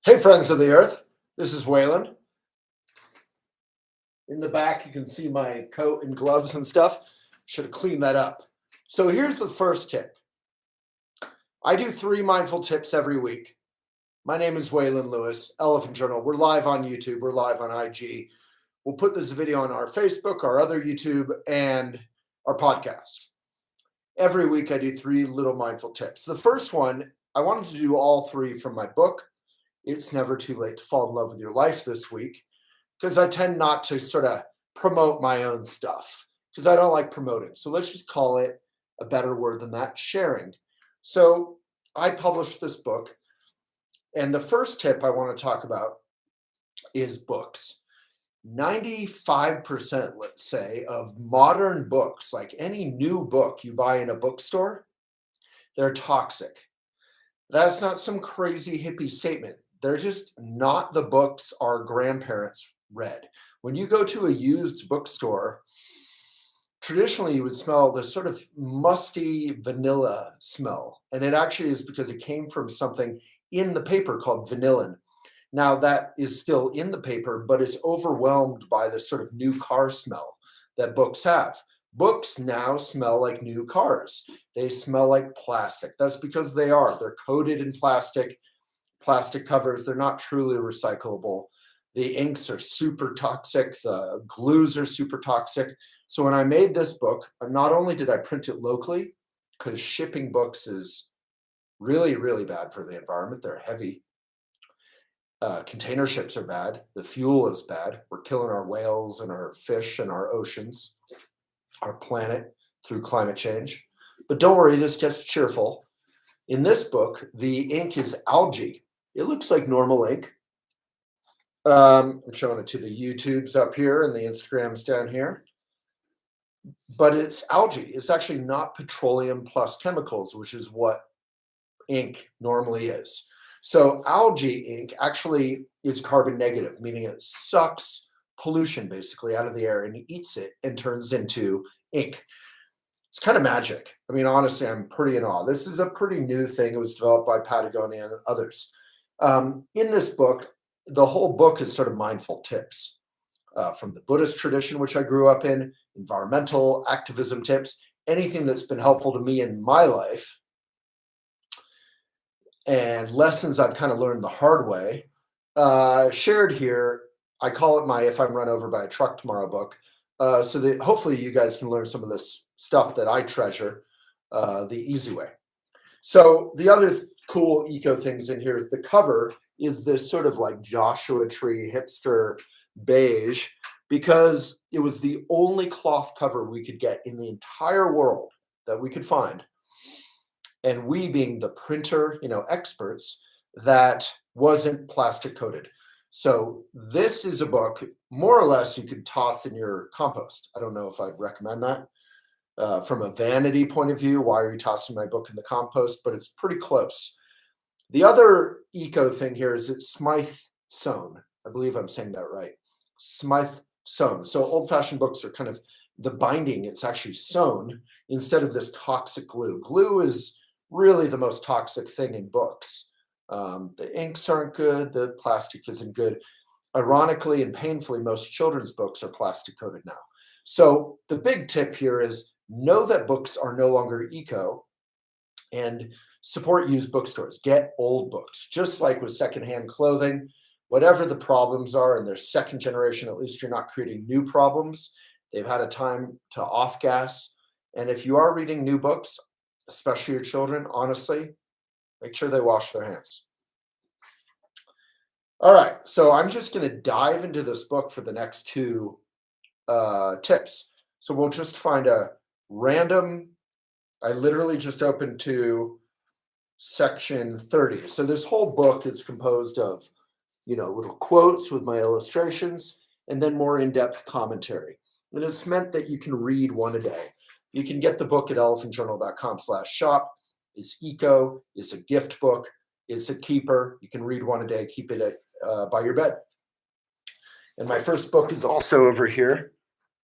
Hey, friends of the earth. This is Waylon. In the back, you can see my coat and gloves and stuff. Should have cleaned that up. So here's the first tip. I do 3 mindful tips every week. My name is Waylon Lewis, Elephant Journal. We're live on YouTube. We're live on IG. We'll put this video on our Facebook, our other YouTube, and our podcast. Every week, I do 3 little mindful tips. The first one, I wanted to do all 3 from my book, It's Never Too Late to Fall in Love with Your Life, this week, because I tend not to sort of promote my own stuff because I don't like promoting. So let's just call it a better word than that, sharing. So I published this book, and the first tip I want to talk about is books. 95%, let's say, of modern books, like any new book you buy in a bookstore, they're toxic. That's not some crazy hippie statement. They're just not the books our grandparents read. When you go to a used bookstore, traditionally you would smell this sort of musty vanilla smell. And it actually is because it came from something in the paper called vanillin. Now that is still in the paper, but it's overwhelmed by this sort of new car smell that books have. Books now smell like new cars. They smell like plastic. That's because they are. They're coated in plastic covers. They're not truly recyclable. The inks are super toxic. The glues are super toxic. So when I made this book, not only did I print it locally, because shipping books is really, really bad for the environment. They're heavy. Container ships are bad. The fuel is bad. We're killing our whales and our fish and our oceans, our planet, through climate change. But don't worry, this gets cheerful. In this book, the ink is algae. It looks like normal ink. I'm showing it to the YouTubes up here and the Instagrams down here. But it's algae. It's actually not petroleum plus chemicals, which is what ink normally is. So algae ink actually is carbon negative, meaning it sucks pollution basically out of the air and eats it and turns into ink. It's kind of magic. I mean, honestly, I'm pretty in awe. This is a pretty new thing. It was developed by Patagonia and others. In this book, the whole book is sort of mindful tips from the Buddhist tradition, which I grew up in, environmental activism tips, anything that's been helpful to me in my life, and lessons I've kind of learned the hard way, shared here. I call it my If I'm Run Over by a Truck Tomorrow book, so that hopefully you guys can learn some of this stuff that I treasure the easy way. So the other cool eco things in here is the cover is this sort of like Joshua Tree hipster beige, because it was the only cloth cover we could get in the entire world that we could find. And we being the printer, experts, that wasn't plastic coated. So this is a book, more or less, you could toss in your compost. I don't know if I'd recommend that. From a vanity point of view, why are you tossing my book in the compost? But it's pretty close. The other eco thing here is it's Smythe sewn. I believe I'm saying that right. Smythe sewn. So old-fashioned books are kind of the binding. It's actually sewn instead of this toxic glue. Glue is really the most toxic thing in books. The inks aren't good. The plastic isn't good. Ironically and painfully, most children's books are plastic coated now. So the big tip here is know that books are no longer eco and support used bookstores. Get old books. Just like with secondhand clothing, whatever the problems are, and they're second generation, at least you're not creating new problems. They've had a time to off gas. And if you are reading new books, especially your children, honestly, make sure they wash their hands. All right, so I'm just going to dive into this book for the next 2 tips. So we'll just find a random, I literally just opened to section 30. So this whole book is composed of, little quotes with my illustrations and then more in-depth commentary. And it's meant that you can read one a day. You can get the book at elephantjournal.com/shop. It's eco. It's a gift book. It's a keeper. You can read one a day. Keep it by your bed. And my first book is also over here.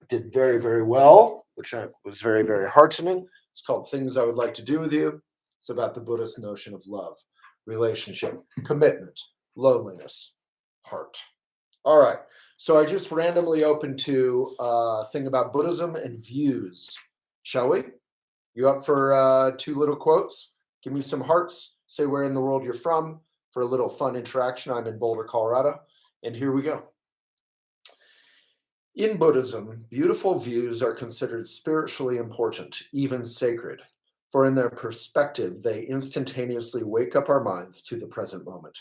Did very, very well, which was very, very heartening. It's called Things I Would Like to Do With You. It's about the Buddhist notion of love, relationship, commitment, loneliness, heart. All right. So I just randomly opened to a thing about Buddhism and views. Shall we? You up for two little quotes? Give me some hearts. Say where in the world you're from for a little fun interaction. I'm in Boulder, Colorado. And here we go. In Buddhism, beautiful views are considered spiritually important, even sacred, for in their perspective, they instantaneously wake up our minds to the present moment.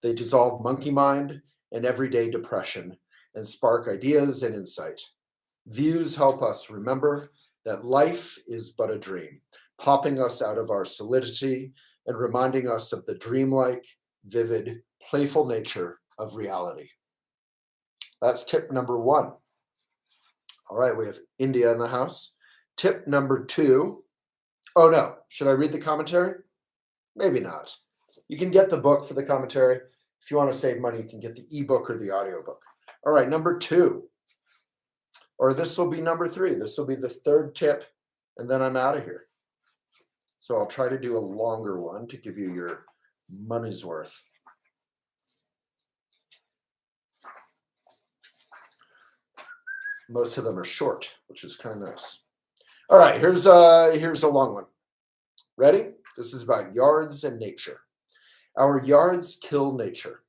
They dissolve monkey mind and everyday depression and spark ideas and insight. Views help us remember that life is but a dream, popping us out of our solidity and reminding us of the dreamlike, vivid, playful nature of reality. That's tip number one. All right, we have India in the house. Tip number two. Oh no, should I read the commentary? Maybe not. You can get the book for the commentary. If you want to save money, you can get the ebook or the audiobook. All right, number two. Or this will be number three. This will be the third tip, and then I'm out of here. So I'll try to do a longer one to give you your money's worth. Most of them are short, which is kind of nice. All right, here's a long one. Ready? This is about yards and nature. Our yards kill nature.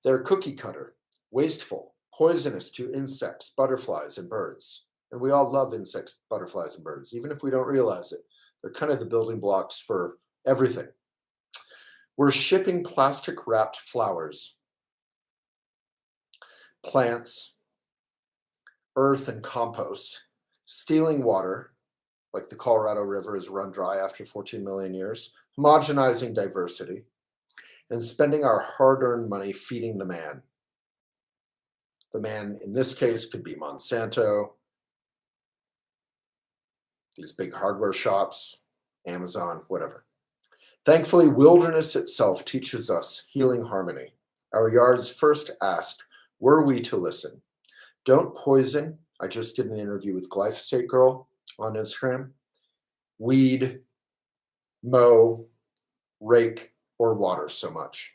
They're cookie cutter, wasteful, poisonous to insects, butterflies, and birds. And we all love insects, butterflies, and birds, even if we don't realize it. They're kind of the building blocks for everything. We're shipping plastic-wrapped flowers, plants, earth, and compost, stealing water, like the Colorado River is run dry after 14 million years, homogenizing diversity, and spending our hard-earned money feeding the man. The man, in this case, could be Monsanto, these big hardware shops, Amazon, whatever. Thankfully, wilderness itself teaches us healing harmony. Our yards first ask, were we to listen? Don't poison. I just did an interview with Glyphosate Girl on Instagram. Weed, mow, rake, or water so much.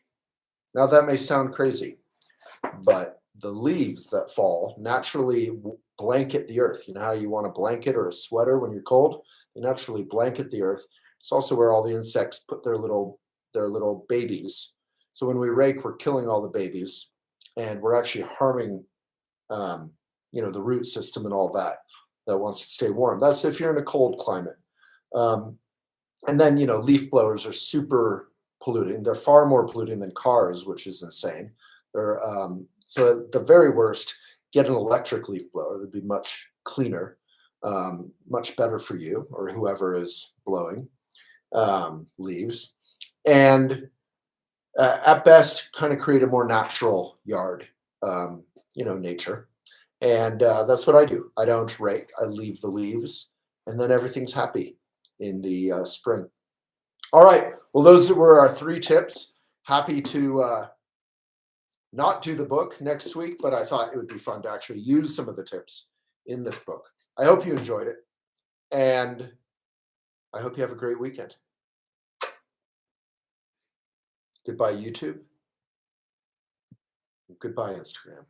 Now that may sound crazy, but the leaves that fall naturally blanket the earth. You know how you want a blanket or a sweater when you're cold? They naturally blanket the earth. It's also where all the insects put their little babies. So when we rake, we're killing all the babies, and we're actually harming, the root system and all that wants to stay warm. That's if you're in a cold climate. And then, leaf blowers are super polluting. They're far more polluting than cars, which is insane. They're so at the very worst, get an electric leaf blower. That'd be much cleaner, much better for you or whoever is blowing leaves. And at best, kind of create a more natural yard, nature. And that's what I do. I don't rake. I leave the leaves, and then everything's happy in the spring. All right. Well, those were our three tips. Happy to not do the book next week, but I thought it would be fun to actually use some of the tips in this book. I hope you enjoyed it, and I hope you have a great weekend. Goodbye, YouTube. Goodbye, Instagram.